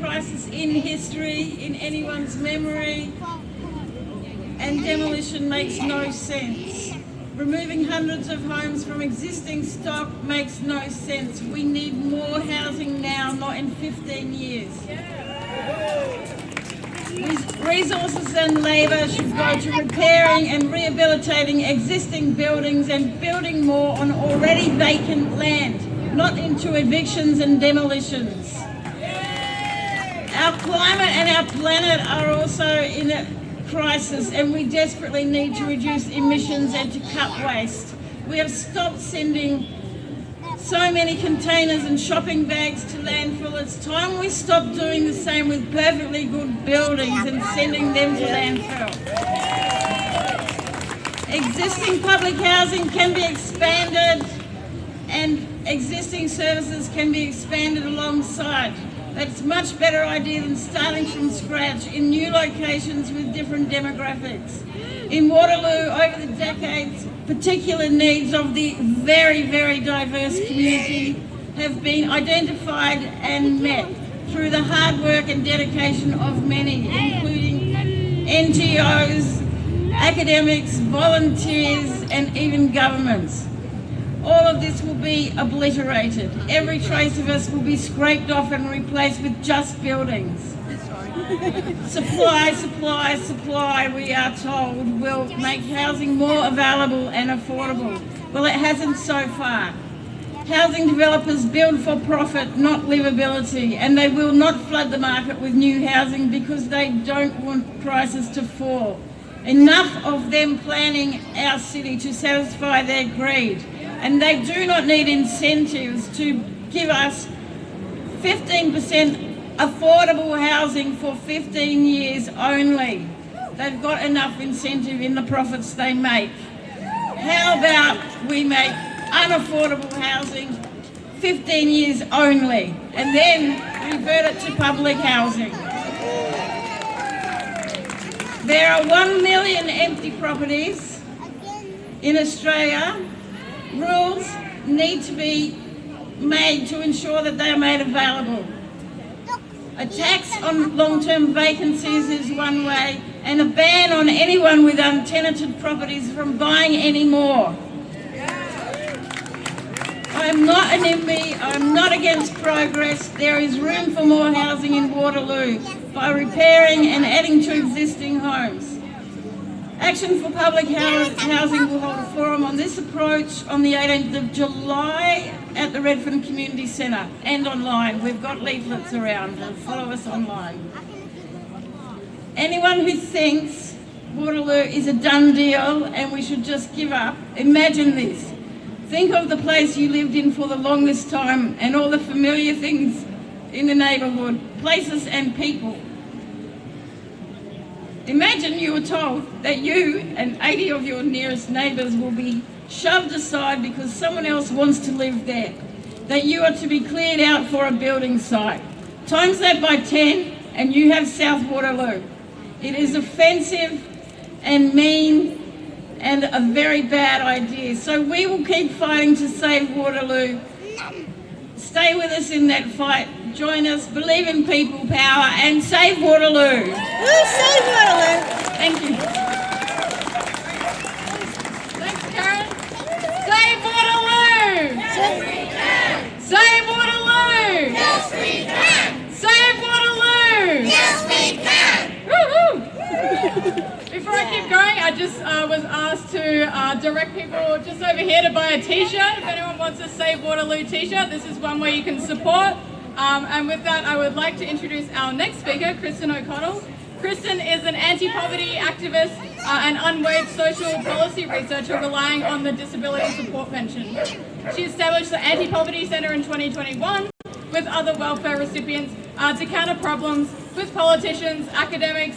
crisis in history, in anyone's memory, and demolition makes no sense. Removing hundreds of homes from existing stock makes no sense. We need more housing now, not in 15 years. Resources and labour should go to repairing and rehabilitating existing buildings and building more on already vacant land, not into evictions and demolitions. Our climate and our planet are also in a crisis, and we desperately need to reduce emissions and to cut waste. We have stopped sending so many containers and shopping bags to landfill. It's time we stop doing the same with perfectly good buildings and sending them to landfill. Existing public housing can be expanded and existing services can be expanded alongside. That's a much better idea than starting from scratch in new locations with different demographics. In Waterloo, over the decades, particular needs of the very, very diverse community have been identified and met through the hard work and dedication of many, including NGOs, academics, volunteers, and even governments. All of this will be obliterated. Every trace of us will be scraped off and replaced with just buildings. Supply, supply, supply, we are told, will make housing more available and affordable. Well, it hasn't so far. Housing developers build for profit, not livability, and they will not flood the market with new housing because they don't want prices to fall. Enough of them planning our city to satisfy their greed. And they do not need incentives to give us 15% affordable housing for 15 years only. They've got enough incentive in the profits they make. How about we make unaffordable housing 15 years only and then revert it to public housing? There are 1 million empty properties in Australia. Rules need to be made to ensure that they are made available. A tax on long-term vacancies is one way, and a ban on anyone with untenanted properties from buying any more. I am not an NIMBY, I am not against progress. There is room for more housing in Waterloo by repairing and adding to existing homes. Action for Public Housing will hold a forum on this approach on the 18th of July at the Redfern Community Centre and online. We've got leaflets around, follow us online. Anyone who thinks Waterloo is a done deal and we should just give up, imagine this. Think of the place you lived in for the longest time and all the familiar things in the neighbourhood, places and people. Imagine you were told that you and 80 of your nearest neighbours will be shoved aside because someone else wants to live there, that you are to be cleared out for a building site. Times that by 10 and you have South Waterloo. It is offensive and mean and a very bad idea. So we will keep fighting to save Waterloo. Stay with us in that fight. Join us, believe in people power, and save Waterloo. We'll save Waterloo. Thank you. Thanks, Karen. Save Waterloo. Yes, we can. Save Waterloo. Yes, we can. Save Waterloo. Yes, we can. Woohoo! Before I keep going, I just was asked to direct people just over here to buy a t-shirt. If anyone wants a Save Waterloo t-shirt, this is one way you can support. And with that, I would like to introduce our next speaker, Kristen O'Connell. Kristen is an anti-poverty activist and unwaged social policy researcher relying on the Disability Support Pension. She established the Anti-Poverty Centre in 2021 with other welfare recipients to counter problems with politicians, academics,